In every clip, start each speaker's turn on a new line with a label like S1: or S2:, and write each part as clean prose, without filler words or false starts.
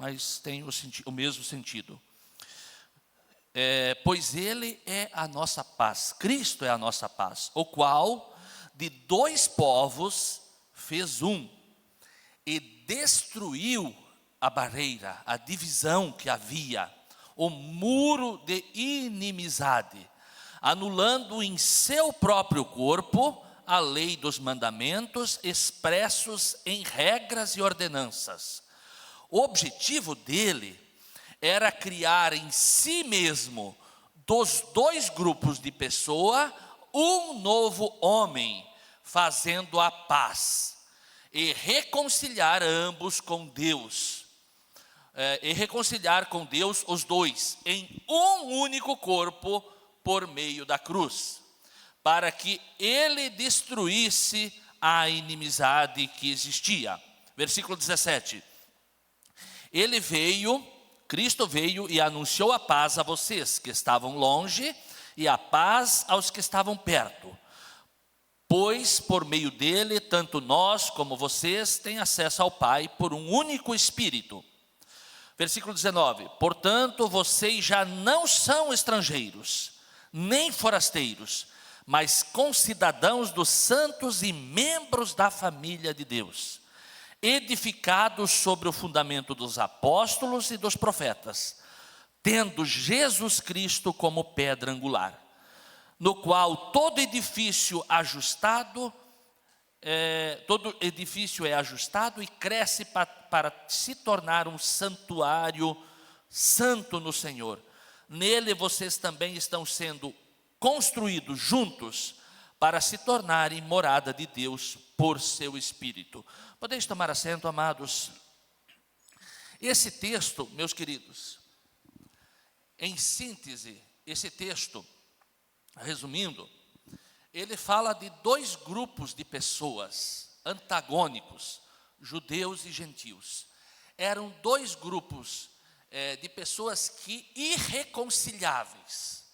S1: mas tem o mesmo sentido. Pois Ele é a nossa paz, Cristo é a nossa paz, o qual de dois povos fez um, e destruiu a barreira, a divisão que havia, o muro de inimizade, anulando em seu próprio corpo a lei dos mandamentos expressos em regras e ordenanças. O objetivo dele era criar em si mesmo, dos dois grupos de pessoa, um novo homem, fazendo a paz, e reconciliar ambos com Deus, os dois, em um único corpo, por meio da cruz, para que ele destruísse a inimizade que existia. Versículo 17. Cristo veio e anunciou a paz a vocês que estavam longe, e a paz aos que estavam perto. Pois por meio dele, tanto nós como vocês têm acesso ao Pai por um único Espírito. Versículo 19. Portanto, vocês já não são estrangeiros, nem forasteiros, mas concidadãos dos santos e membros da família de Deus, edificados sobre o fundamento dos apóstolos e dos profetas, tendo Jesus Cristo como pedra angular, no qual todo edifício é ajustado e cresce para se tornar um santuário santo no Senhor. Nele vocês também estão sendo construídos juntos para se tornarem morada de Deus por seu Espírito. Podeis tomar assento, amados. Esse texto, meus queridos, em síntese, esse texto, resumindo, ele fala de dois grupos de pessoas antagônicos, judeus e gentios. Eram dois grupos de pessoas irreconciliáveis,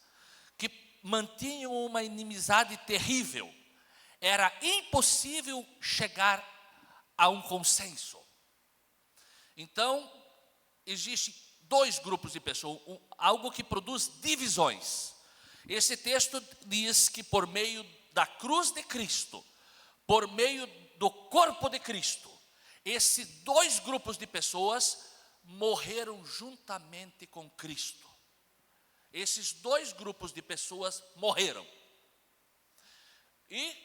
S1: que mantinham uma inimizade terrível. Era impossível chegar a um consenso. Então, existem dois grupos de pessoas, algo que produz divisões. Esse texto diz que por meio da cruz de Cristo, por meio do corpo de Cristo, esses dois grupos de pessoas morreram juntamente com Cristo. Esses dois grupos de pessoas morreram. E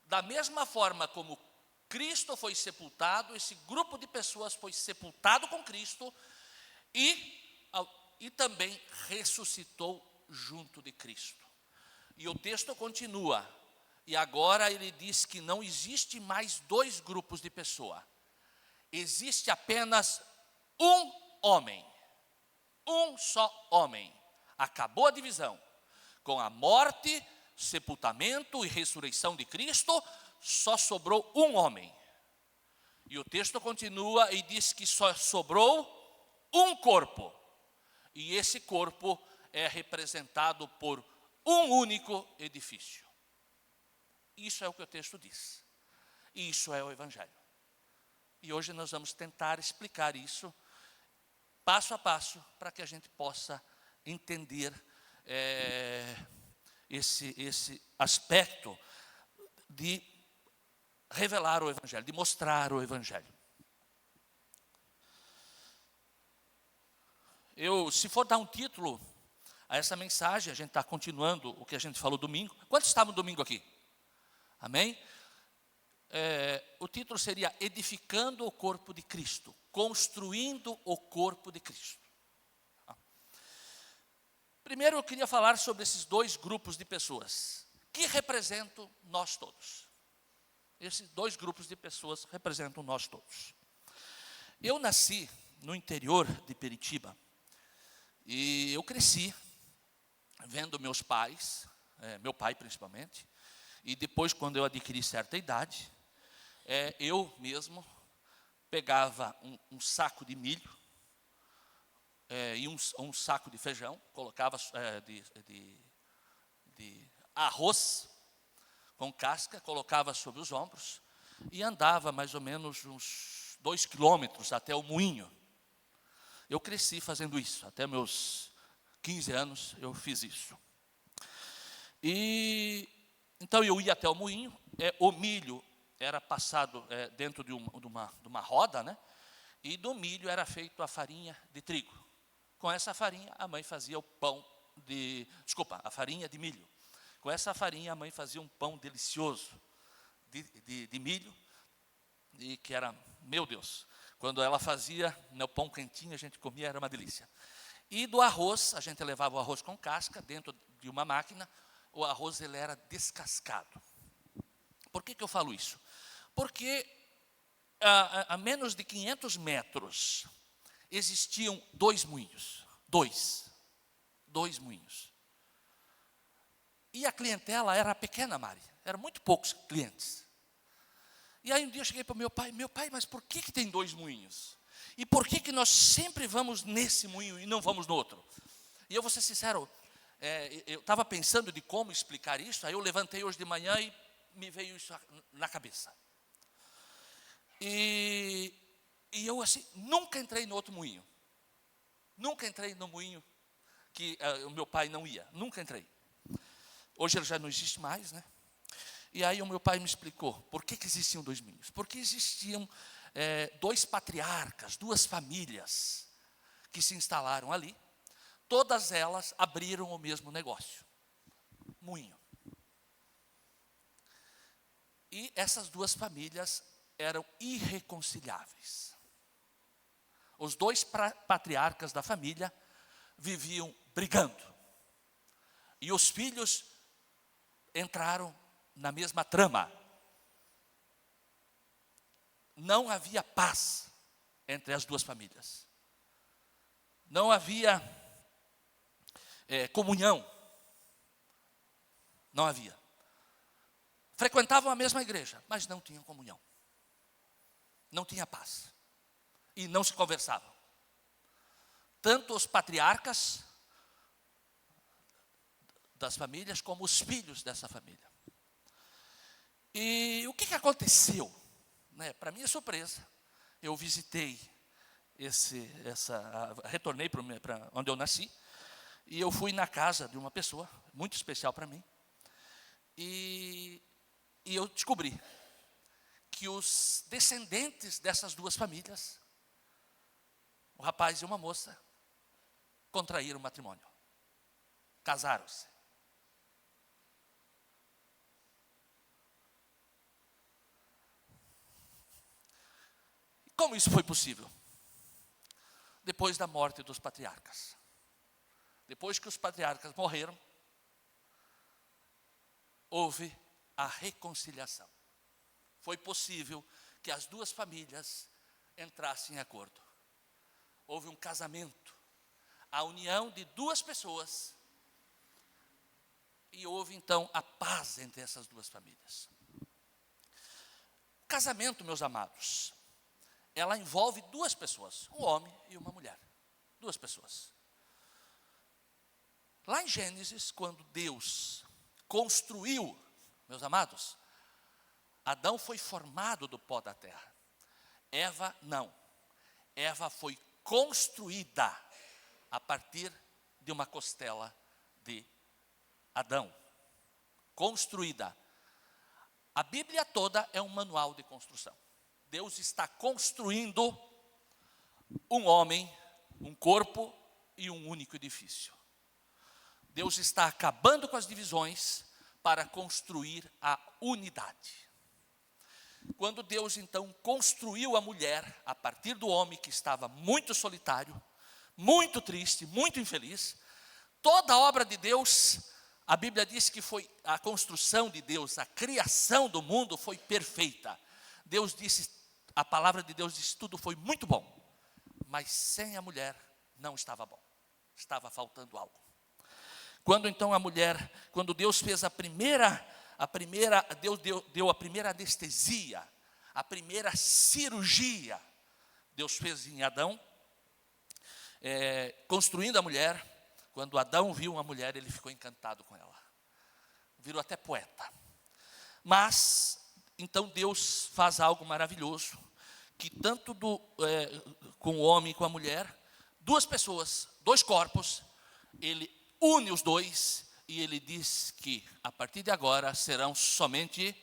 S1: da mesma forma como Cristo foi sepultado, esse grupo de pessoas foi sepultado com Cristo e também ressuscitou junto de Cristo. E o texto continua, e agora ele diz que não existe mais dois grupos de pessoa, existe apenas um homem, um só homem. Acabou a divisão. Com a morte, sepultamento e ressurreição de Cristo, só sobrou um homem. E o texto continua e diz que só sobrou um corpo. E esse corpo é representado por um único edifício. Isso é o que o texto diz. E isso é o Evangelho. E hoje nós vamos tentar explicar isso passo a passo, para que a gente possa entender esse aspecto de revelar o Evangelho, de mostrar o Evangelho. Se for dar um título a essa mensagem, a gente está continuando o que a gente falou domingo. Quantos estavam domingo aqui? Amém? O título seria Edificando o Corpo de Cristo, construindo o corpo de Cristo. Primeiro eu queria falar sobre esses dois grupos de pessoas, que representam nós todos. Esses dois grupos de pessoas representam nós todos. Eu nasci no interior de Peritiba, e eu cresci vendo meus pais, meu pai principalmente, e depois quando eu adquiri certa idade, eu mesmo pegava um saco de milho e um saco de feijão, colocava de arroz com casca, colocava sobre os ombros e andava mais ou menos uns 2 quilômetros até o moinho. Eu cresci fazendo isso, até meus 15 anos eu fiz isso. E então eu ia até o moinho, o milho era passado dentro de uma roda, né? E do milho era feito a farinha de trigo. Com essa farinha a mãe fazia o pão a farinha de milho. Com essa farinha a mãe fazia um pão delicioso de milho, e que era, meu Deus, quando ela fazia, o pão quentinho, a gente comia, era uma delícia. E do arroz, a gente levava o arroz com casca dentro de uma máquina, o arroz ele era descascado. Por que eu falo isso? Porque a menos de 500 metros existiam 2 moinhos. Dois moinhos. E a clientela era pequena, Mari. Eram muito poucos clientes. E aí um dia eu cheguei para meu pai, mas por que tem 2 moinhos? E por que nós sempre vamos nesse moinho e não vamos no outro? E eu vou ser sincero, eu estava pensando de como explicar isso, aí eu levantei hoje de manhã e me veio isso na cabeça. E eu assim, nunca entrei no outro moinho. Nunca entrei no moinho que o meu pai não ia, nunca entrei. Hoje ele já não existe mais, né? E aí o meu pai me explicou por que existiam 2 moinhos. Porque existiam 2 patriarcas, 2 famílias que se instalaram ali. Todas elas abriram o mesmo negócio, moinho. E essas 2 famílias eram irreconciliáveis. Os 2 patriarcas da família viviam brigando. E os filhos entraram na mesma trama. Não havia paz entre as 2 famílias. Não havia comunhão. Não havia. Frequentavam a mesma igreja, mas não tinham comunhão. Não tinha paz. E não se conversavam. Tanto os patriarcas das famílias, como os filhos dessa família. E o que aconteceu? Para minha surpresa, eu visitei retornei para onde eu nasci, e eu fui na casa de uma pessoa muito especial para mim, e eu descobri que os descendentes dessas 2 famílias, um rapaz e uma moça, contraíram matrimônio, casaram-se. Como isso foi possível? Depois da morte dos patriarcas. Depois que os patriarcas morreram, houve a reconciliação. Foi possível que as 2 famílias entrassem em acordo. Houve um casamento, a união de 2 pessoas, e houve então a paz entre essas 2 famílias. O casamento, meus amados, ela envolve 2 pessoas, um homem e uma mulher. 2 pessoas. Lá em Gênesis, quando Deus construiu, meus amados, Adão foi formado do pó da terra. Eva não. Eva foi construída a partir de uma costela de Adão. Construída. A Bíblia toda é um manual de construção. Deus está construindo um homem, um corpo e um único edifício. Deus está acabando com as divisões para construir a unidade. Quando Deus então construiu a mulher a partir do homem que estava muito solitário, muito triste, muito infeliz, toda a obra de Deus, a Bíblia diz que foi a construção de Deus, a criação do mundo foi perfeita. Deus disse, a palavra de Deus diz, tudo foi muito bom, mas sem a mulher não estava bom, estava faltando algo. Quando então a mulher, quando Deus fez Deus deu a primeira anestesia, a primeira cirurgia, Deus fez em Adão, construindo a mulher. Quando Adão viu uma mulher, ele ficou encantado com ela, virou até poeta. Mas então Deus faz algo maravilhoso, que tanto com o homem e com a mulher, duas pessoas, dois corpos, ele une os dois e ele diz que a partir de agora serão somente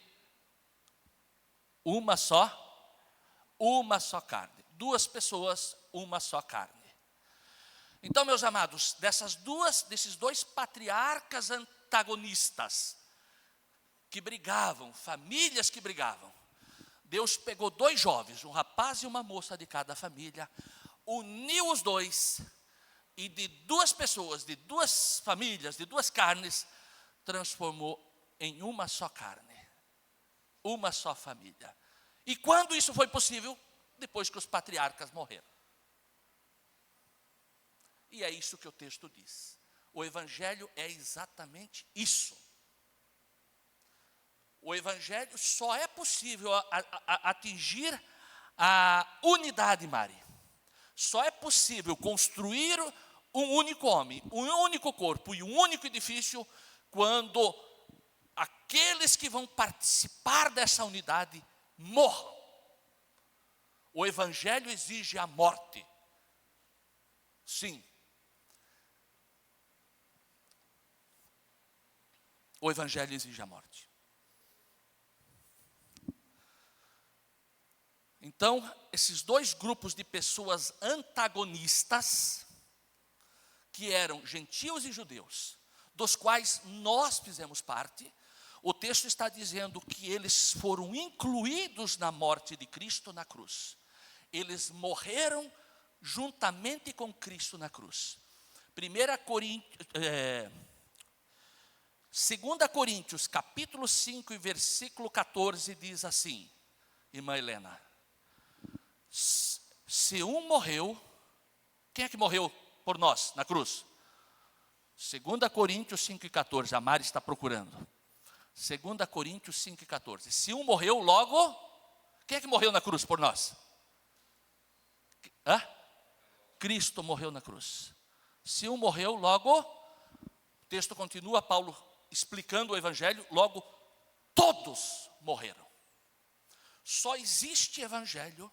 S1: uma só carne. Duas pessoas, uma só carne. Então, meus amados, desses dois patriarcas antagonistas que brigavam, famílias que brigavam, Deus pegou dois jovens, um rapaz e uma moça de cada família, uniu os dois e de duas pessoas, de duas famílias, de duas carnes, transformou em uma só carne, uma só família. E quando isso foi possível? Depois que os patriarcas morreram. E é isso que o texto diz. O Evangelho é exatamente isso. O Evangelho só é possível atingir a unidade, Mari. Só é possível construir um único homem, um único corpo e um único edifício quando aqueles que vão participar dessa unidade morram. O Evangelho exige a morte. Sim. O Evangelho exige a morte. Então, esses dois grupos de pessoas antagonistas, que eram gentios e judeus, dos quais nós fizemos parte, o texto está dizendo que eles foram incluídos na morte de Cristo na cruz. Eles morreram juntamente com Cristo na cruz. 2 Coríntios, capítulo 5 e versículo 14, diz assim, irmã Helena, se um morreu, quem é que morreu por nós na cruz? 2 Coríntios 5 e 14, a Mari está procurando. 2 Coríntios 5 e 14. Se um morreu, logo, quem é que morreu na cruz por nós? Cristo morreu na cruz. Se um morreu, logo, o texto continua, Paulo explicando o Evangelho, logo, todos morreram. Só existe Evangelho,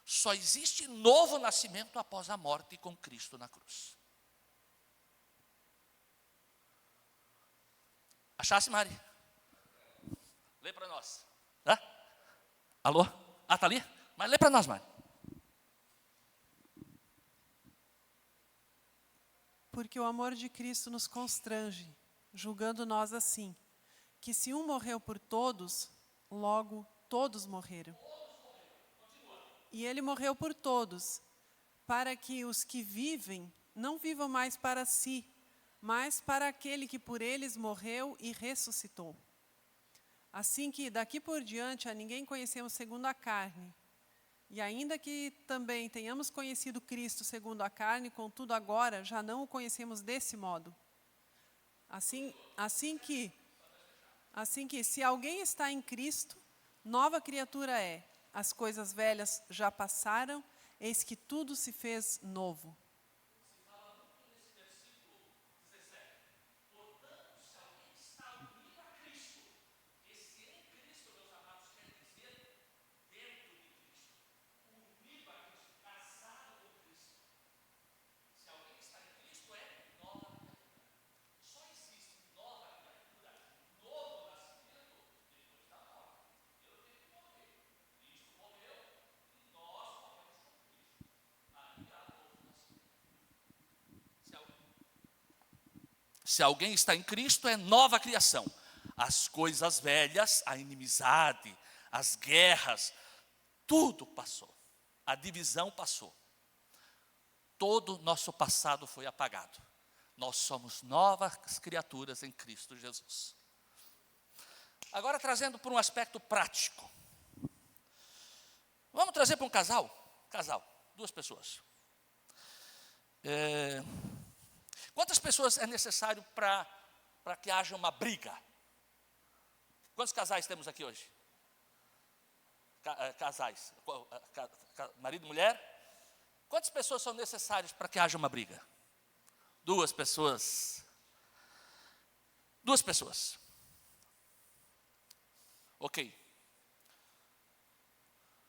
S1: só existe novo nascimento após a morte com Cristo na cruz. Achasse, Mari? Lê para nós. Alô? Está ali? Mas lê para nós, Mari.
S2: Porque o amor de Cristo nos constrange, julgando nós assim, que se um morreu por todos, logo todos morreram. E ele morreu por todos, para que os que vivem não vivam mais para si, mas para aquele que por eles morreu e ressuscitou. Assim que daqui por diante a ninguém conhecemos segundo a carne. E ainda que também tenhamos conhecido Cristo segundo a carne, contudo agora já não o conhecemos desse modo. Assim que se alguém está em Cristo, nova criatura é. As coisas velhas já passaram, eis que tudo se fez novo.
S1: Se alguém está em Cristo, é nova criação. As coisas velhas, a inimizade, as guerras, tudo passou. A divisão passou. Todo o nosso passado foi apagado. Nós somos novas criaturas em Cristo Jesus. Agora, trazendo para um aspecto prático. Vamos trazer para um casal? Casal, duas pessoas. Quantas pessoas é necessário para que haja uma briga? Quantos casais temos aqui hoje? Casais, marido e mulher. Quantas pessoas são necessárias para que haja uma briga? Duas pessoas. Ok.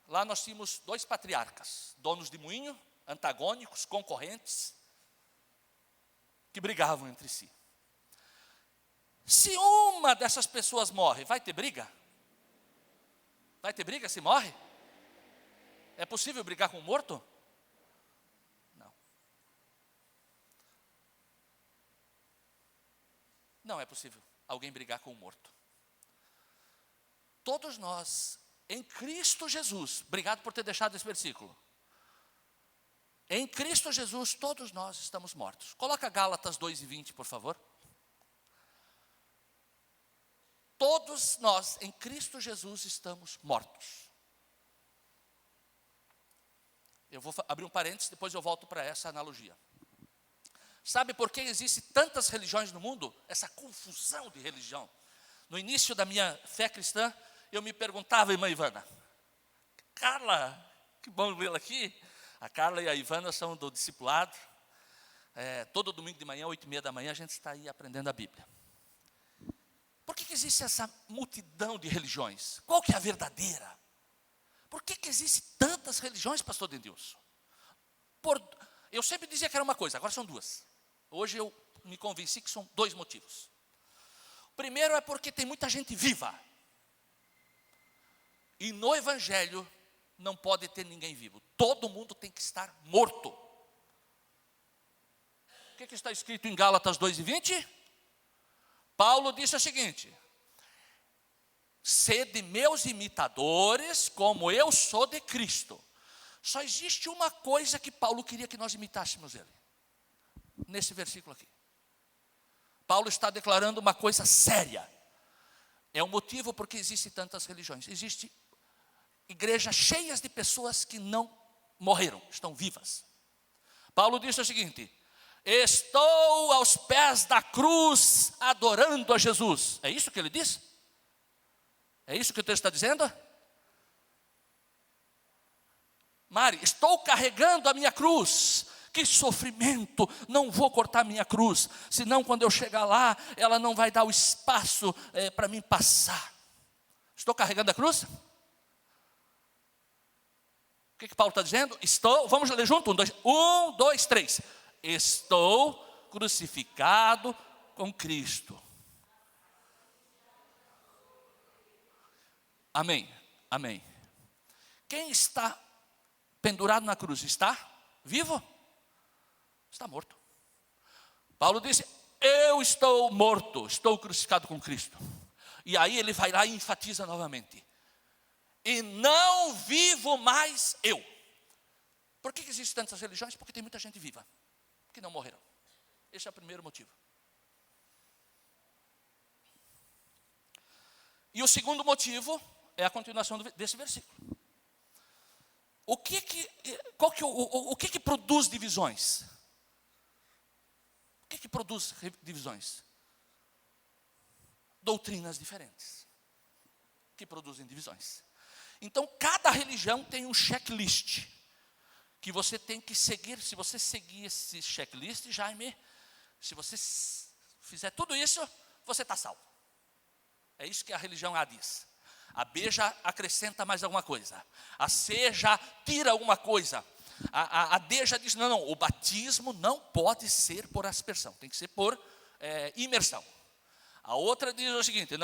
S1: Lá nós tínhamos dois patriarcas, donos de moinho, antagônicos, concorrentes, que brigavam entre si. Se uma dessas pessoas morre, vai ter briga? Vai ter briga se morre? É possível brigar com um morto? Não. Não é possível alguém brigar com um morto. Todos nós, em Cristo Jesus, obrigado por ter deixado esse versículo. Em Cristo Jesus, todos nós estamos mortos. Coloca Gálatas 2:20, por favor. Todos nós, em Cristo Jesus, estamos mortos. Eu vou abrir um parênteses, depois eu volto para essa analogia. Sabe por que existem tantas religiões no mundo? Essa confusão de religião. No início da minha fé cristã, eu me perguntava, irmã Ivana, Carla, que bom vê-la aqui. A Carla e a Ivana são do discipulado. Todo domingo de manhã, 8:30 da manhã, a gente está aí aprendendo a Bíblia. Por que existe essa multidão de religiões? Qual que é a verdadeira? Por que existem tantas religiões, pastor Denilson? Eu sempre dizia que era uma coisa, agora são duas. Hoje eu me convenci que são dois motivos. O primeiro é porque tem muita gente viva. E no Evangelho não pode ter ninguém vivo. Todo mundo tem que estar morto. O que está escrito em Gálatas 2:20? Paulo disse o seguinte: sede meus imitadores, como eu sou de Cristo. Só existe uma coisa que Paulo queria que nós imitássemos ele. Nesse versículo aqui. Paulo está declarando uma coisa séria. É o motivo porque existem tantas religiões. Existem igrejas cheias de pessoas que não morreram, estão vivas. Paulo disse o seguinte: estou aos pés da cruz adorando a Jesus. É isso que ele diz? É isso que o texto está dizendo? Mari, estou carregando a minha cruz. Que sofrimento, não vou cortar minha cruz, senão quando eu chegar lá, ela não vai dar o espaço para mim passar. Estou carregando a cruz? O que Paulo está dizendo? Vamos ler junto? 1, 2, 3. Estou crucificado com Cristo. Amém, amém. Quem está pendurado na cruz, está vivo? Está morto. Paulo disse, eu estou morto, estou crucificado com Cristo. E aí ele vai lá e enfatiza novamente. E não vivo mais eu. Por que existem tantas religiões? Porque tem muita gente viva, que não morreram. Esse é o primeiro motivo. E o segundo motivo é a continuação desse versículo. O que produz divisões? O que produz divisões? Doutrinas diferentes que produzem divisões. Então, cada religião tem um checklist que você tem que seguir. Se você seguir esse checklist, Jaime, se você fizer tudo isso, você está salvo. É isso que a religião A diz. A B já acrescenta mais alguma coisa. A C já tira alguma coisa. A D já diz, não, o batismo não pode ser por aspersão, tem que ser por imersão. A outra diz o seguinte,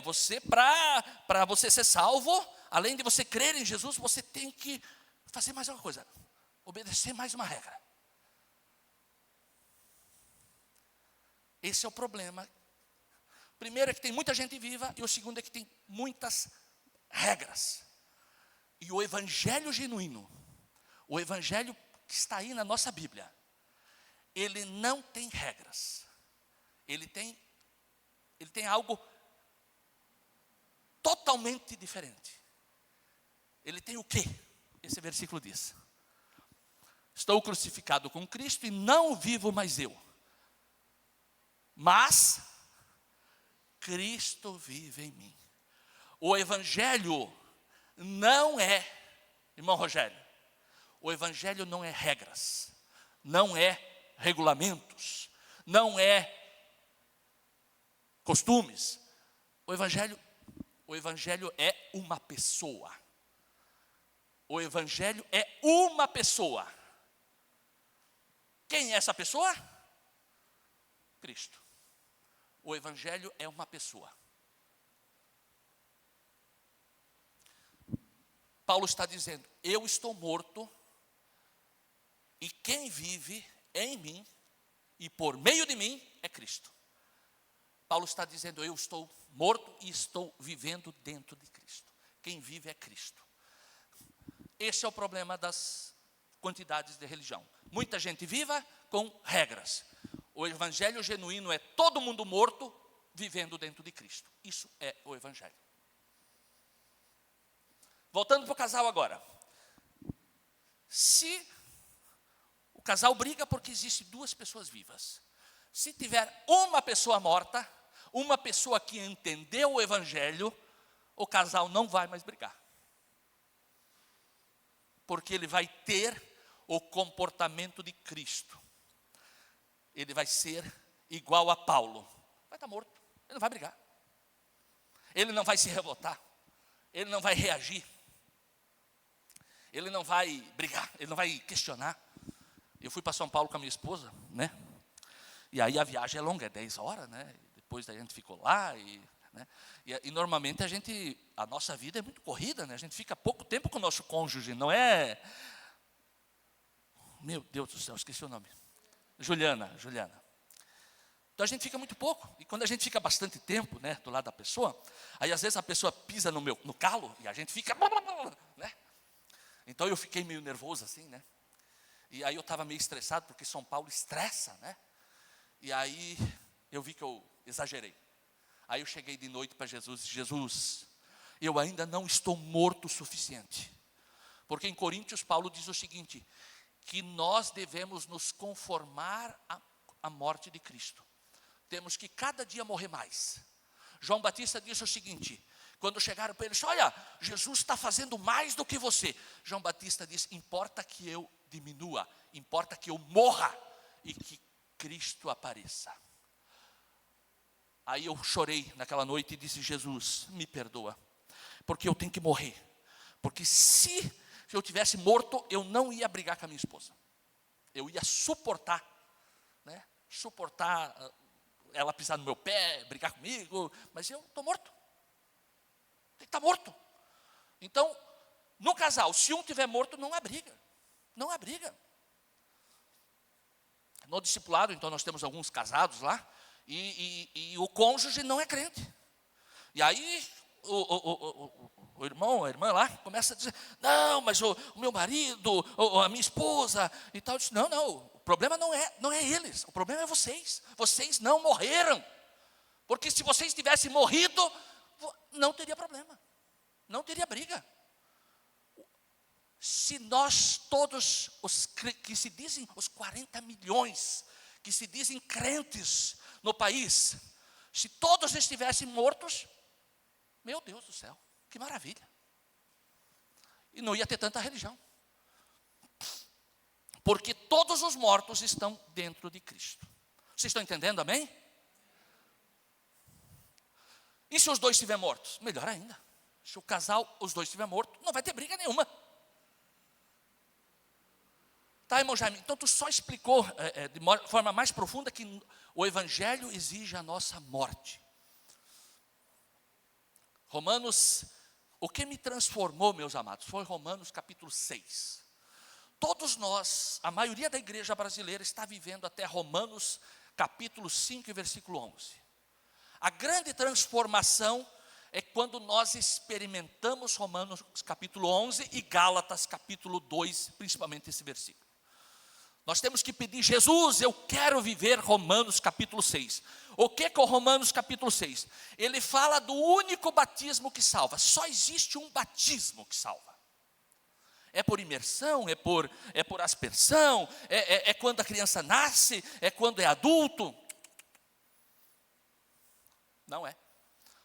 S1: você para você ser salvo, além de você crer em Jesus, você tem que fazer mais uma coisa, obedecer mais uma regra. Esse é o problema. Primeiro é que tem muita gente viva, e o segundo é que tem muitas regras. E o evangelho genuíno, o evangelho que está aí na nossa Bíblia, ele não tem regras. Ele tem algo totalmente diferente. Ele tem o quê? Esse versículo diz: estou crucificado com Cristo e não vivo mais eu, mas Cristo vive em mim. O evangelho não é, irmão Rogério, o evangelho não é regras, não é regulamentos, não é costumes. O evangelho é uma pessoa. O evangelho é uma pessoa. Quem é essa pessoa? Cristo. O Evangelho é uma pessoa. Paulo está dizendo, eu estou morto, e quem vive em mim, e por meio de mim, é Cristo. Paulo está dizendo, eu estou morto e estou vivendo dentro de Cristo. Quem vive é Cristo. Esse é o problema das quantidades de religião. Muita gente viva com regras. O evangelho genuíno é todo mundo morto, vivendo dentro de Cristo. Isso é o evangelho. Voltando para o casal agora. Se o casal briga porque existem duas pessoas vivas. Se tiver uma pessoa morta, uma pessoa que entendeu o evangelho, o casal não vai mais brigar. Porque ele vai ter o comportamento de Cristo. Ele vai ser igual a Paulo. Vai estar morto, ele não vai brigar. Ele não vai se revoltar. Ele não vai reagir. Ele não vai brigar, ele não vai questionar. Eu fui para São Paulo com a minha esposa, né? E aí a viagem é longa, é 10 horas, né? Depois a gente ficou lá, né? E normalmente a nossa vida é muito corrida, né? A gente fica pouco tempo com o nosso cônjuge, não é? Meu Deus do céu, esqueci o nome. Juliana. Então a gente fica muito pouco, e quando a gente fica bastante tempo, né, do lado da pessoa, aí às vezes a pessoa pisa no calo, e a gente fica, né? Então eu fiquei meio nervoso assim, né? E aí eu estava meio estressado, porque São Paulo estressa, né? E aí eu vi que eu exagerei. Aí eu cheguei de noite para Jesus e disse, Jesus, eu ainda não estou morto o suficiente. Porque em Coríntios Paulo diz o seguinte, que nós devemos nos conformar à morte de Cristo. Temos que cada dia morrer mais. João Batista disse o seguinte, quando chegaram para ele, disse, olha, Jesus está fazendo mais do que você. João Batista disse, importa que eu diminua, importa que eu morra e que Cristo apareça. Aí eu chorei naquela noite e disse, Jesus, me perdoa, porque eu tenho que morrer. Porque se eu tivesse morto, eu não ia brigar com a minha esposa. Eu ia suportar, né? Suportar ela pisar no meu pé, brigar comigo, mas eu estou morto. Tem que estar morto. Então, no casal, se um estiver morto, não há briga. Não há briga. No discipulado, então, nós temos alguns casados lá, e o cônjuge não é crente. E aí, o irmão, a irmã lá, começa a dizer, não, mas o meu marido, a minha esposa, e tal. Eu disse, não, o problema não é eles, o problema é vocês. Vocês não morreram. Porque se vocês tivessem morrido, não teria problema, não teria briga. Se nós todos, os que se dizem, os 40 milhões, que se dizem crentes no país, se todos estivessem mortos, meu Deus do céu, que maravilha. E não ia ter tanta religião. Porque todos os mortos estão dentro de Cristo. Vocês estão entendendo, amém? E se os dois estiverem mortos? Melhor ainda. Se o casal, os dois estiverem mortos, não vai ter briga nenhuma. Tá, irmão Jaime, então tu só explicou de forma mais profunda que o evangelho exige a nossa morte. Romanos, o que me transformou, meus amados, foi Romanos capítulo 6. Todos nós, a maioria da igreja brasileira está vivendo até Romanos capítulo 5 e versículo 11. A grande transformação é quando nós experimentamos Romanos capítulo 11 e Gálatas capítulo 2, principalmente esse versículo. Nós temos que pedir, Jesus, eu quero viver Romanos capítulo 6. O que é o Romanos capítulo 6? Ele fala do único batismo que salva. Só existe um batismo que salva. É por imersão, é por aspersão, é quando a criança nasce, é quando é adulto. Não é.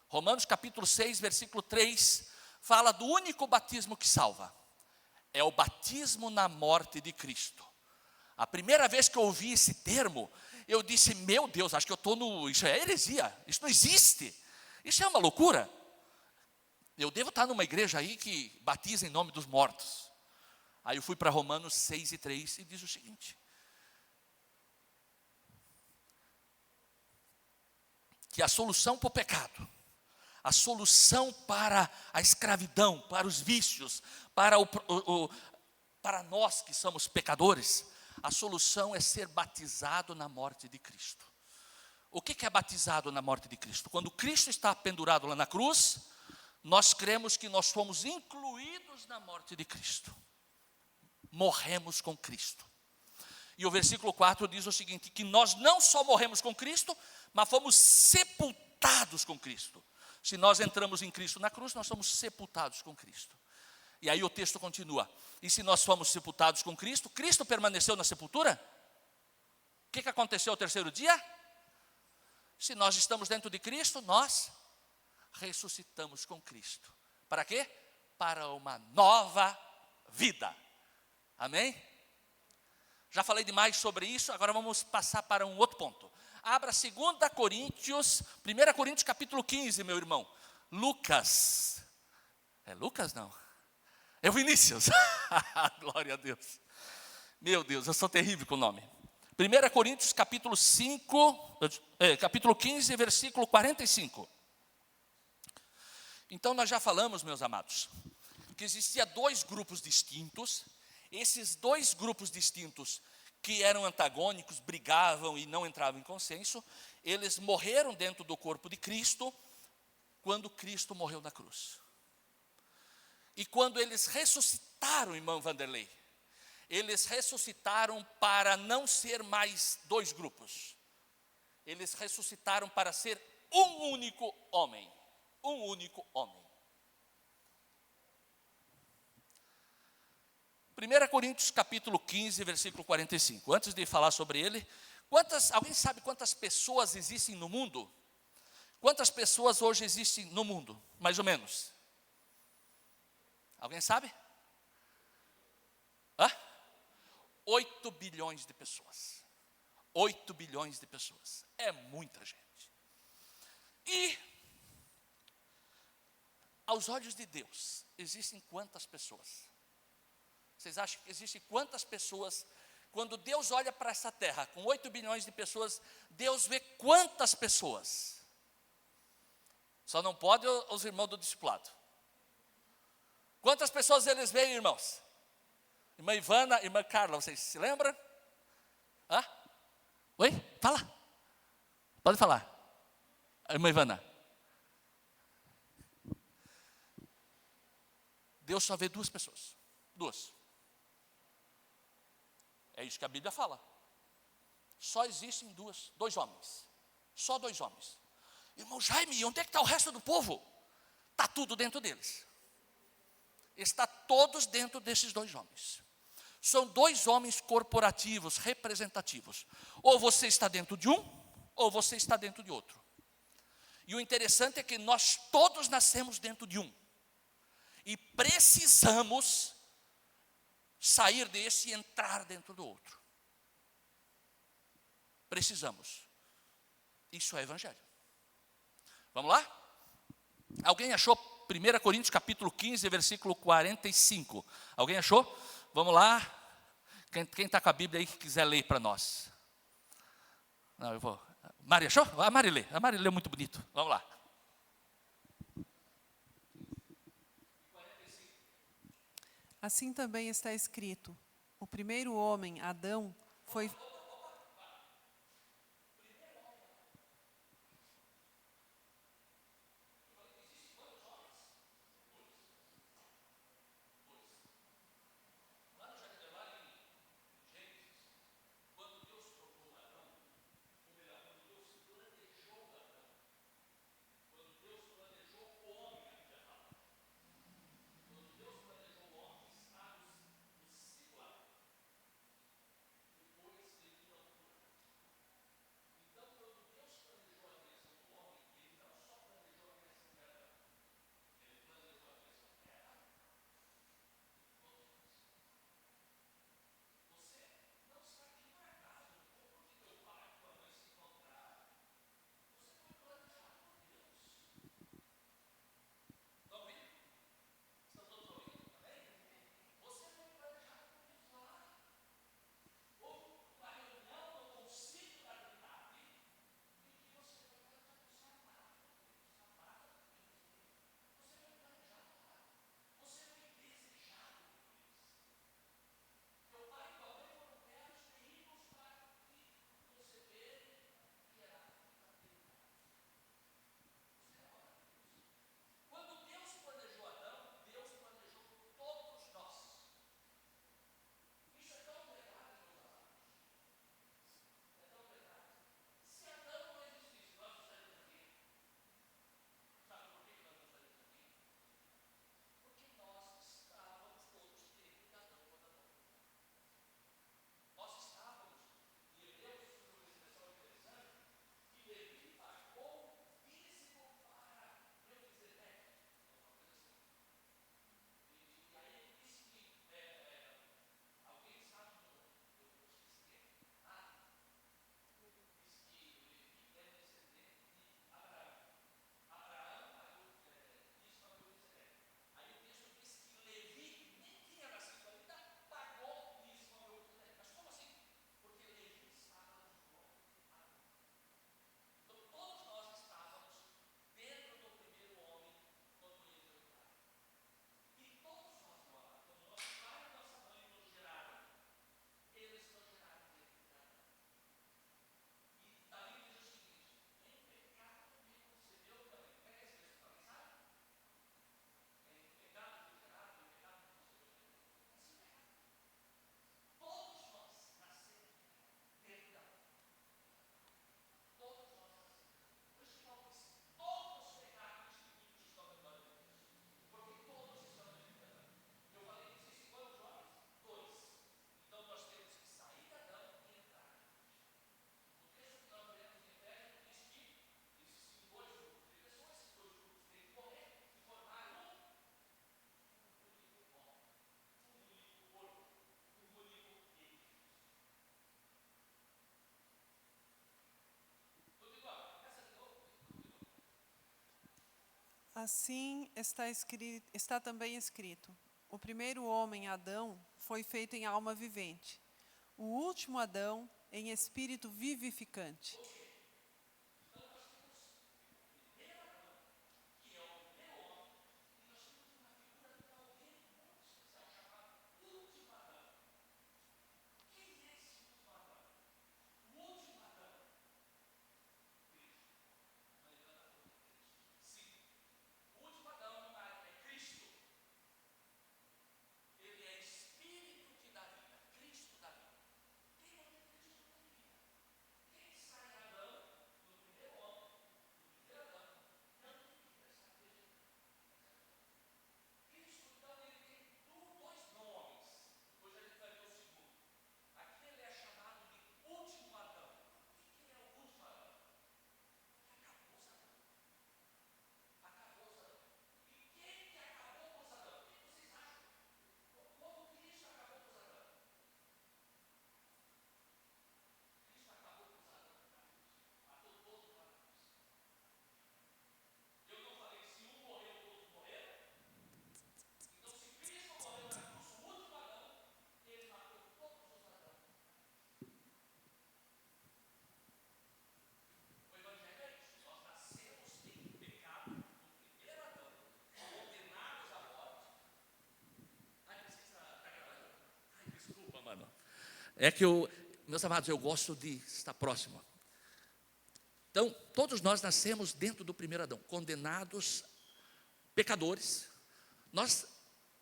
S1: Romanos capítulo 6, versículo 3, fala do único batismo que salva. É o batismo na morte de Cristo. A primeira vez que eu ouvi esse termo, eu disse, meu Deus, acho que eu estou isso é heresia, isso não existe, isso é uma loucura. Eu devo estar numa igreja aí que batiza em nome dos mortos. Aí eu fui para Romanos 6 e 3 e diz o seguinte, que a solução para o pecado, a solução para a escravidão, para os vícios, para nós que somos pecadores, a solução é ser batizado na morte de Cristo. O que é batizado na morte de Cristo? Quando Cristo está pendurado lá na cruz, nós cremos que nós fomos incluídos na morte de Cristo. Morremos com Cristo. E o versículo 4 diz o seguinte, que nós não só morremos com Cristo, mas fomos sepultados com Cristo. Se nós entramos em Cristo na cruz, nós somos sepultados com Cristo. E aí o texto continua. E se nós fomos sepultados com Cristo, Cristo permaneceu na sepultura? O que aconteceu ao terceiro dia? Se nós estamos dentro de Cristo, nós ressuscitamos com Cristo. Para quê? Para uma nova vida. Amém? Já falei demais sobre isso, agora vamos passar para um outro ponto. Abra 2 Coríntios, 1 Coríntios capítulo 15, meu irmão. Lucas. É Lucas não? É o Vinícius. Glória a Deus. Meu Deus, eu sou terrível com o nome. 1 Coríntios capítulo 15, versículo 45. Então nós já falamos, meus amados, que existia dois grupos distintos. Esses dois grupos distintos que eram antagônicos, brigavam e não entravam em consenso, eles morreram dentro do corpo de Cristo, quando Cristo morreu na cruz. E quando eles ressuscitaram, irmão Vanderlei, eles ressuscitaram para não ser mais dois grupos. Eles ressuscitaram para ser um único homem. Um único homem. 1 Coríntios capítulo 15, versículo 45. Antes de falar sobre ele, alguém sabe quantas pessoas existem no mundo? Quantas pessoas hoje existem no mundo? Mais ou menos. Alguém sabe? 8 bilhões de pessoas. 8 bilhões de pessoas. É muita gente. E, aos olhos de Deus, existem quantas pessoas? Vocês acham que existem quantas pessoas? Quando Deus olha para essa terra, com 8 bilhões de pessoas, Deus vê quantas pessoas? Só não pode os irmãos do discipulado. Quantas pessoas eles veem, irmãos? Irmã Ivana, irmã Carla, vocês se lembram? Oi? Fala. Pode falar. Irmã Ivana. Deus só vê 2 pessoas. 2. É isso que a Bíblia fala. Só existem 2 homens. Só 2 homens. Irmão Jaime, onde é que está o resto do povo? Está tudo dentro deles. Está todos dentro desses 2 homens. São 2 homens corporativos, representativos. Ou você está dentro de um, ou você está dentro de outro. E o interessante é que nós todos nascemos dentro de um. E precisamos sair desse e entrar dentro do outro. Precisamos. Isso é evangelho. Vamos lá? Alguém achou 1 Coríntios capítulo 15, versículo 45? Alguém achou? Vamos lá. Quem está com a Bíblia aí que quiser ler para nós? Não, eu vou. Mari, achou? A Mari lê. A Mari lê muito bonito. Vamos lá.
S2: Assim também está escrito: o primeiro homem, Adão, foi... Assim está também escrito: o primeiro homem, Adão, foi feito em alma vivente. O último Adão, em espírito vivificante.
S1: É que meus amados, eu gosto de estar próximo. Então, todos nós nascemos dentro do primeiro Adão, condenados, pecadores. Nós,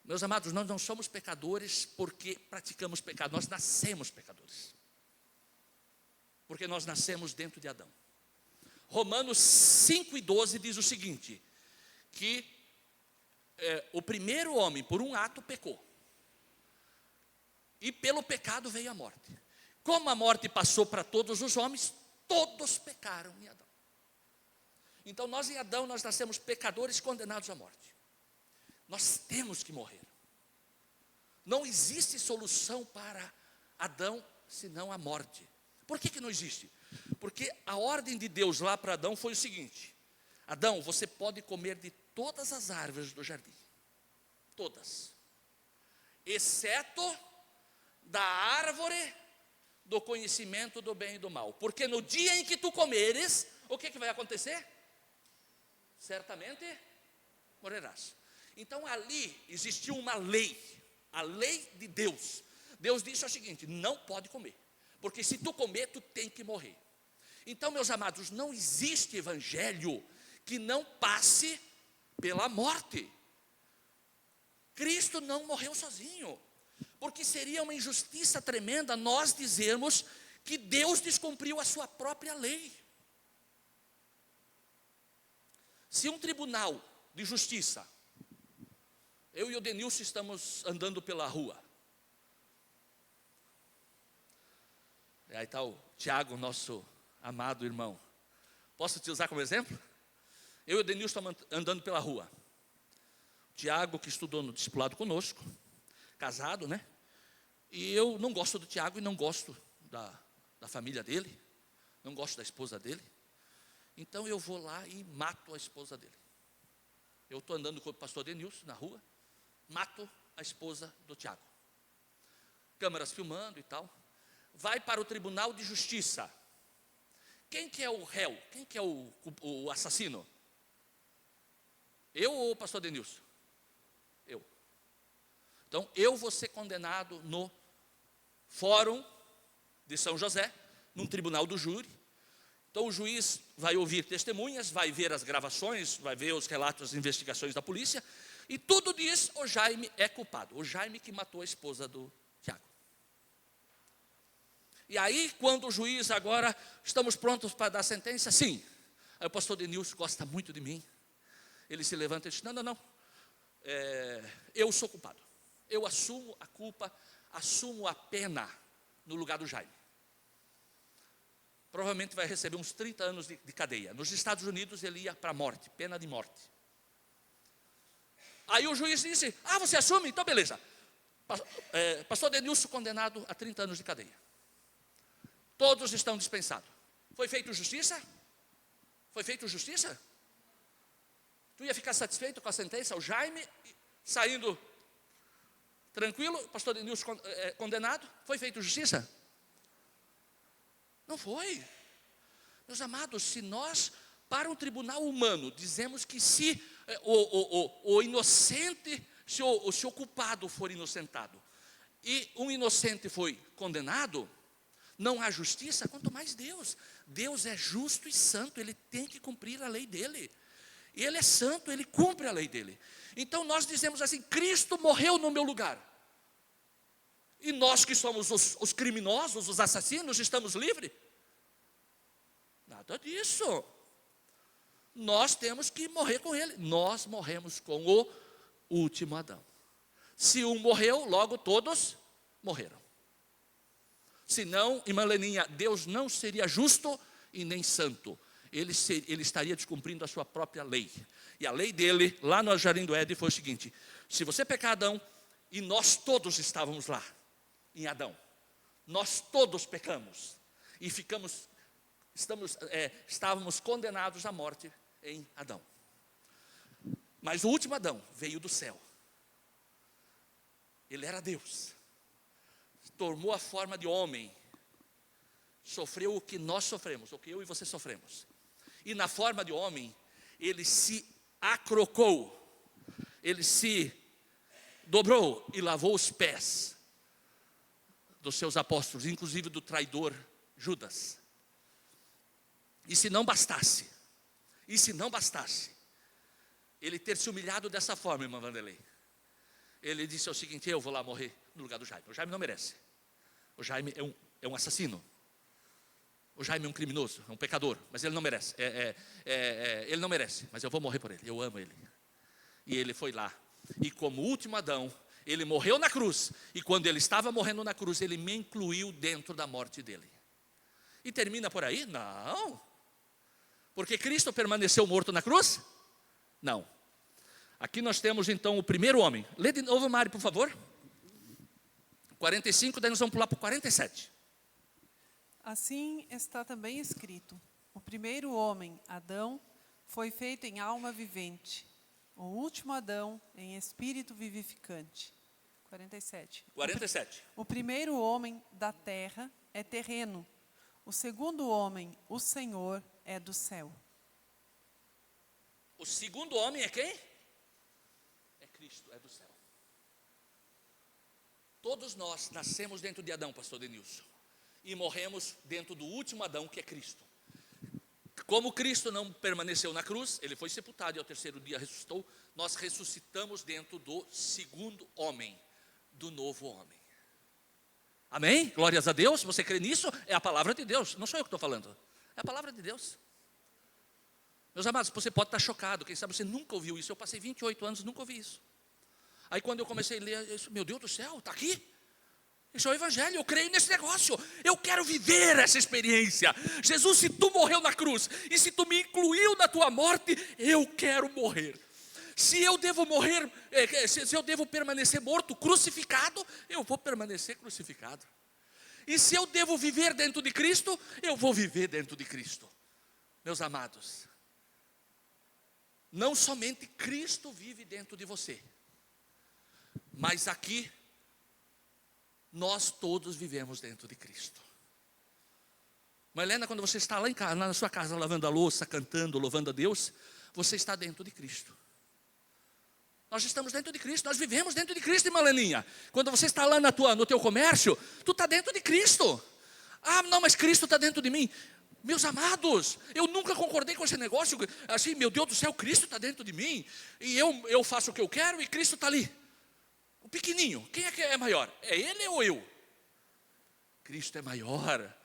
S1: meus amados, nós não somos pecadores porque praticamos pecado, nós nascemos pecadores. Porque nós nascemos dentro de Adão. Romanos 5:12 diz o seguinte, que o primeiro homem, por um ato, pecou. E pelo pecado veio a morte. Como a morte passou para todos os homens, todos pecaram em Adão. Então nós em Adão, nós nascemos pecadores condenados à morte. Nós temos que morrer. Não existe solução para Adão, senão a morte. Por que não existe? Porque a ordem de Deus lá para Adão foi o seguinte: Adão, você pode comer de todas as árvores do jardim. Todas. Exceto da árvore do conhecimento do bem e do mal. Porque no dia em que tu comeres, o que vai acontecer? Certamente morrerás. Então ali existiu uma lei, a lei de Deus. Deus disse o seguinte: não pode comer, porque se tu comer, tu tem que morrer. Então, meus amados, não existe evangelho que não passe pela morte. Cristo não morreu sozinho, porque seria uma injustiça tremenda nós dizermos que Deus descumpriu a sua própria lei. Se um tribunal de justiça, eu e o Denilson estamos andando pela rua, aí está o Tiago, nosso amado irmão. Posso te usar como exemplo? Eu e o Denilson estamos andando pela rua. O Tiago, que estudou no discipulado conosco, casado, né? E eu não gosto do Tiago e não gosto da família dele, não gosto da esposa dele. Então eu vou lá e mato a esposa dele. Eu estou andando com o pastor Denilson na rua, mato a esposa do Tiago. Câmeras filmando e tal. Vai para o tribunal de justiça. Quem que é o réu? Quem que é o assassino? Eu ou o pastor Denilson? Eu. Então eu vou ser condenado no fórum de São José, num tribunal do júri. Então o juiz vai ouvir testemunhas, vai ver as gravações, vai ver os relatos das investigações da polícia, e tudo diz: o Jaime é culpado, o Jaime que matou a esposa do Tiago. E aí, quando o juiz agora, estamos prontos para dar a sentença? Sim. Aí o pastor Denilson gosta muito de mim. Ele se levanta e diz: não, eu sou culpado. Eu assumo a culpa, assumo a pena no lugar do Jaime. Provavelmente vai receber uns 30 anos de cadeia. Nos Estados Unidos ele ia para a morte, pena de morte. Aí o juiz disse: você assume? Então beleza. Pastor Denilson condenado a 30 anos de cadeia. Todos estão dispensados. Foi feito justiça? Foi feito justiça? Tu ia ficar satisfeito com a sentença? O Jaime saindo tranquilo, o pastor Denilson condenado, foi feita justiça? Não foi. Meus amados, se nós, para um tribunal humano, dizemos que se o inocente, se o culpado for inocentado, e um inocente foi condenado, não há justiça, quanto mais Deus. Deus é justo e santo, Ele tem que cumprir a lei dEle. Ele é santo, Ele cumpre a lei dEle. Então nós dizemos assim, Cristo morreu no meu lugar. E nós que somos os criminosos, os assassinos, estamos livres? Nada disso. Nós temos que morrer com Ele. Nós morremos com o último Adão. Se um morreu, logo todos morreram. Senão, irmã Leninha, Deus não seria justo e nem santo. Ele estaria descumprindo a sua própria lei. E a lei dele, lá no Jardim do Éden, foi o seguinte: se você pecar Adão, e nós todos estávamos lá, em Adão, nós todos pecamos, e estávamos condenados à morte em Adão. Mas o último Adão veio do céu. Ele era Deus, tomou a forma de homem, sofreu o que nós sofremos, o que eu e você sofremos. E na forma de homem, ele se acrocou, ele se dobrou e lavou os pés dos seus apóstolos, inclusive do traidor Judas. E se não bastasse, ele ter se humilhado dessa forma, irmã Vanderlei, ele disse o seguinte: eu vou lá morrer no lugar do Jaime. O Jaime não merece. O Jaime é um assassino. O Jaime é um criminoso, é um pecador, mas ele não merece. Ele não merece, mas eu vou morrer por ele. Eu amo ele. E ele foi lá. E como último Adão, ele morreu na cruz. E quando ele estava morrendo na cruz, ele me incluiu dentro da morte dele. E termina por aí? Não. Porque Cristo permaneceu morto na cruz? Não. Aqui nós temos então o primeiro homem. Lê de novo, Mari, por favor. 45, daí nós vamos pular para o 47.
S2: Assim está também escrito: o primeiro homem, Adão, foi feito em alma vivente. O último Adão em espírito vivificante. 47. O primeiro homem da terra é terreno. O segundo homem, o Senhor, é do céu.
S1: O segundo homem é quem? É Cristo, é do céu. Todos nós nascemos dentro de Adão, pastor Denilson, e morremos dentro do último Adão, que é Cristo. Como Cristo não permaneceu na cruz, ele foi sepultado e ao terceiro dia ressuscitou, nós ressuscitamos dentro do segundo homem, do novo homem. Amém? Glórias a Deus. Você crê nisso? É a palavra de Deus, não sou eu que estou falando, é a palavra de Deus. Meus amados, você pode estar chocado, quem sabe você nunca ouviu isso. Eu passei 28 anos, nunca ouvi isso. Aí quando eu comecei a ler, eu disse, meu Deus do céu, está aqui? Isso é o Evangelho, eu creio nesse negócio. Eu quero viver essa experiência. Jesus, se tu morreu na cruz, e se tu me incluiu na tua morte, eu quero morrer. Se eu devo morrer, se eu devo permanecer morto, crucificado, eu vou permanecer crucificado. E se eu devo viver dentro de Cristo, eu vou viver dentro de Cristo. Meus amados, não somente Cristo vive dentro de você, mas aqui, nós todos vivemos dentro de Cristo. Helena, quando você está lá em casa, na sua casa, lavando a louça, cantando, louvando a Deus, você está dentro de Cristo. Nós estamos dentro de Cristo, nós vivemos dentro de Cristo, irmã Leninha. Quando você está lá no teu comércio, tu está dentro de Cristo. Ah, não, mas Cristo está dentro de mim. Meus amados, eu nunca concordei com esse negócio, assim, meu Deus do céu, Cristo está dentro de mim, e eu faço o que eu quero, e Cristo está ali. O pequenininho, quem é que é maior? É ele ou eu? Cristo é maior.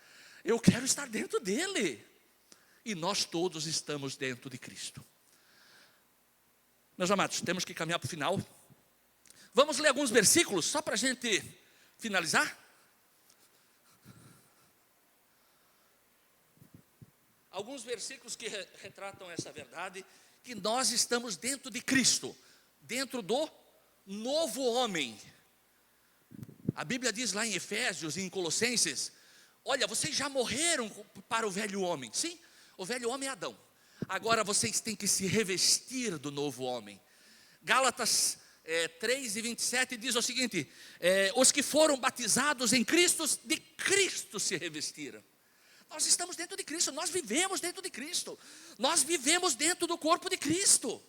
S1: Eu quero estar dentro dele. E nós todos estamos dentro de Cristo. Meus amados, temos que caminhar para o final. Vamos ler alguns versículos, só para a gente finalizar. Alguns versículos que retratam essa verdade, que nós estamos dentro de Cristo, dentro do novo homem. A Bíblia diz lá em Efésios e em Colossenses, olha, vocês já morreram para o velho homem. Sim, o velho homem é Adão. Agora vocês têm que se revestir do novo homem. Gálatas 3:27 diz o seguinte: os que foram batizados em Cristo, de Cristo se revestiram. Nós estamos dentro de Cristo, nós vivemos dentro de Cristo, nós vivemos dentro do corpo de Cristo.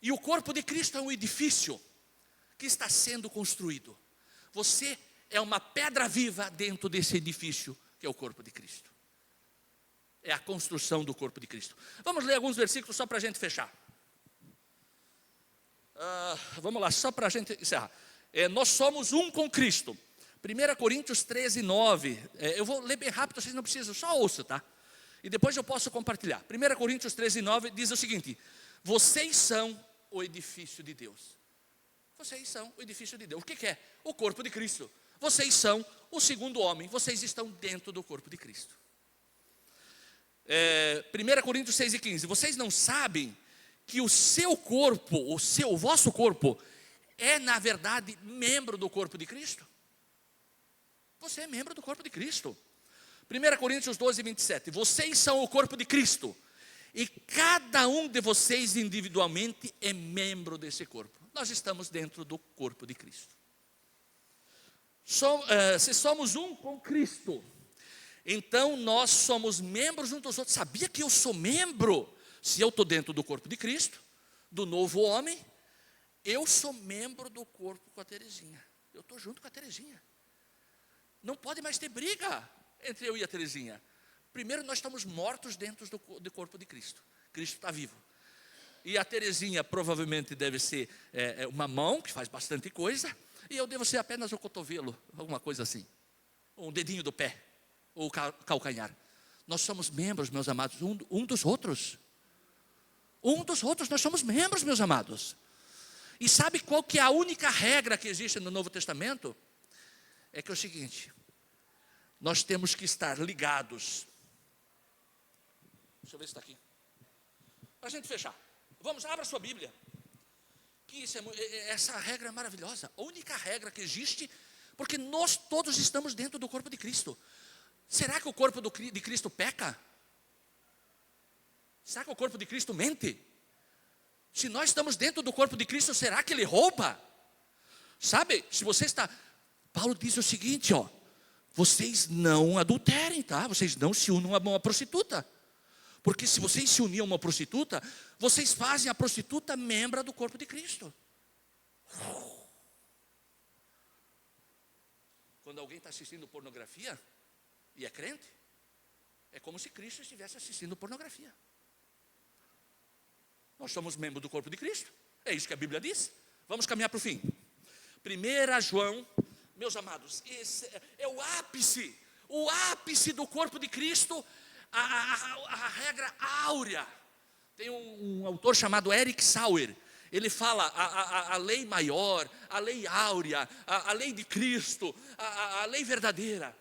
S1: E o corpo de Cristo é um edifício que está sendo construído. Você é uma pedra viva dentro desse edifício que é o corpo de Cristo. É a construção do corpo de Cristo. Vamos ler alguns versículos só para a gente fechar. Vamos lá, só para a gente encerrar. Nós somos um com Cristo. 1 Coríntios 13:9. Eu vou ler bem rápido, vocês não precisam, só ouçam, tá? E depois eu posso compartilhar. 1 Coríntios 13:9 diz o seguinte: vocês são o edifício de Deus. Vocês são o edifício de Deus. O que é? O corpo de Cristo. Vocês são o segundo homem. Vocês estão dentro do corpo de Cristo. 1 Coríntios 6:15. Vocês não sabem que o seu corpo, o vosso corpo, é na verdade membro do corpo de Cristo? Você é membro do corpo de Cristo. 1 Coríntios 12:27. Vocês são o corpo de Cristo, e cada um de vocês individualmente é membro desse corpo. Nós estamos dentro do corpo de Cristo. Se somos um com Cristo, então nós somos membros uns dos outros. Sabia que eu sou membro? Se eu estou dentro do corpo de Cristo, do novo homem, eu sou membro do corpo com a Terezinha. Eu estou junto com a Terezinha. Não pode mais ter briga entre eu e a Terezinha. Primeiro, nós estamos mortos dentro do corpo de Cristo. Cristo está vivo. E a Terezinha provavelmente deve ser uma mão, que faz bastante coisa, e eu devo ser apenas o cotovelo, alguma coisa assim. Um dedinho do pé, ou calcanhar. Nós somos membros, meus amados, um dos outros. Um dos outros, nós somos membros, meus amados. E sabe qual que é a única regra que existe no Novo Testamento? É que é o seguinte: nós temos que estar ligados. Deixa eu ver se está aqui. Para a gente fechar. Vamos, abra sua Bíblia. Que essa regra é maravilhosa. A única regra que existe, porque nós todos estamos dentro do corpo de Cristo. Será que o corpo de Cristo peca? Será que o corpo de Cristo mente? Se nós estamos dentro do corpo de Cristo, será que ele rouba? Sabe, se você está... Paulo diz o seguinte, vocês não adulterem, tá? Vocês não se unam a uma prostituta. Porque se vocês se unirem a uma prostituta, vocês fazem a prostituta membro do corpo de Cristo. Quando alguém está assistindo pornografia e é crente, é como se Cristo estivesse assistindo pornografia. Nós somos membros do corpo de Cristo. É isso que a Bíblia diz. Vamos caminhar para o fim. 1 João, meus amados, esse é o ápice do corpo de Cristo, a regra áurea. Tem um autor chamado Eric Sauer. Ele fala a lei maior, a lei áurea, a lei de Cristo, a lei verdadeira.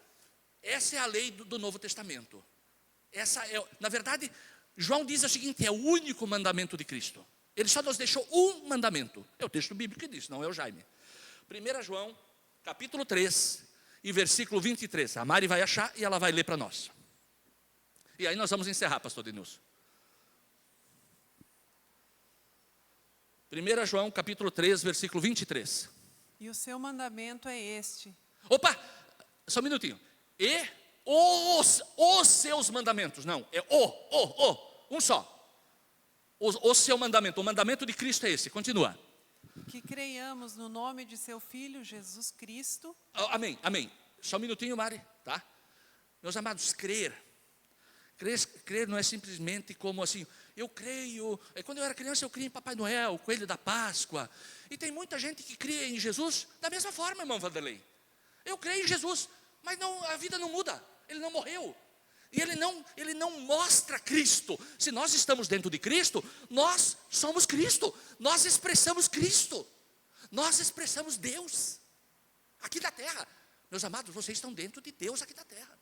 S1: Essa é a lei do Novo Testamento. Na verdade, João diz o seguinte: é o único mandamento de Cristo. Ele só nos deixou um mandamento. É o texto bíblico que diz, não é o Jaime. 1 João, capítulo 3, e versículo 23. A Mari vai achar e ela vai ler para nós. E aí nós vamos encerrar, pastor Denilson. 1 João, capítulo 3, versículo 23.
S2: E o seu mandamento é este.
S1: Opa, só um minutinho. E os seus mandamentos. Não, é um só. O seu mandamento, o mandamento de Cristo é esse. Continua.
S2: Que creiamos no nome de seu Filho, Jesus Cristo.
S1: Amém, amém. Só um minutinho, Mari, tá? Meus amados, crer não é simplesmente como assim, eu creio, quando eu era criança eu criei em Papai Noel, Coelho da Páscoa. E tem muita gente que crê em Jesus da mesma forma, irmão Vanderlei. Eu creio em Jesus, mas a vida não muda, ele não morreu. E ele não mostra Cristo. Se nós estamos dentro de Cristo, nós somos Cristo. Nós expressamos Cristo. Nós expressamos Deus aqui da terra. Meus amados, vocês estão dentro de Deus aqui da terra.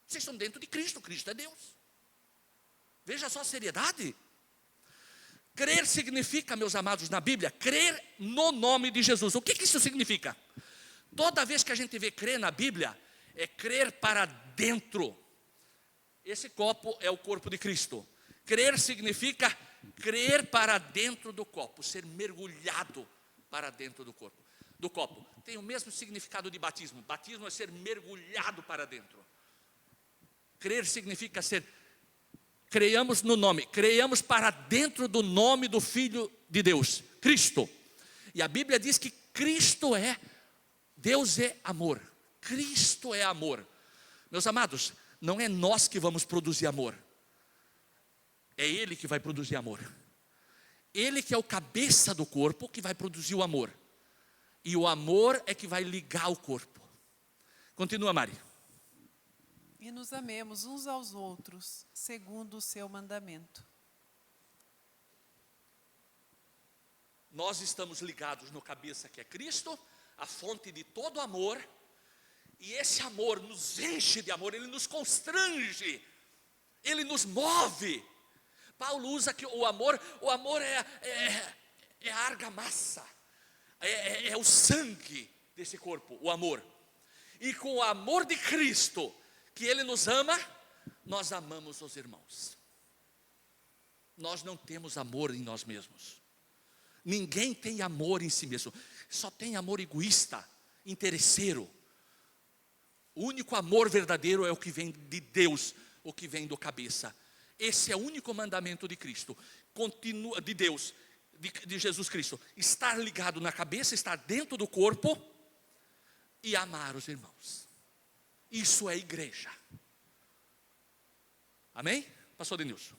S1: Vocês estão dentro de Cristo. Cristo é Deus. Veja só a seriedade. Crer significa, meus amados, na Bíblia, crer no nome de Jesus. O que isso significa? Toda vez que a gente vê crer na Bíblia, é crer para dentro. Esse copo é o corpo de Cristo. Crer significa crer para dentro do copo, ser mergulhado para dentro do corpo, do copo. Tem o mesmo significado de batismo. Batismo é ser mergulhado para dentro. Crer significa ser, creiamos no nome, creiamos para dentro do nome do Filho de Deus, Cristo. E a Bíblia diz que Cristo é, Deus é amor. Cristo é amor. Meus amados, não é nós que vamos produzir amor. É Ele que vai produzir amor. Ele que é o cabeça do corpo que vai produzir o amor. E o amor é que vai ligar o corpo. Continua, Mari.
S2: E nos amemos uns aos outros, segundo o seu mandamento.
S1: Nós estamos ligados no cabeça que é Cristo, a fonte de todo amor. E esse amor nos enche de amor, ele nos constrange, ele nos move. Paulo usa que o amor é a argamassa, é o sangue desse corpo, o amor. E com o amor de Cristo, que Ele nos ama, nós amamos os irmãos. Nós não temos amor em nós mesmos. Ninguém tem amor em si mesmo. Só tem amor egoísta, interesseiro. O único amor verdadeiro é o que vem de Deus, o que vem do cabeça. Esse é o único mandamento de Cristo, de Deus, de Jesus Cristo. Estar ligado na cabeça, estar dentro do corpo e amar os irmãos. Isso é igreja. Amém? Pastor Denilson.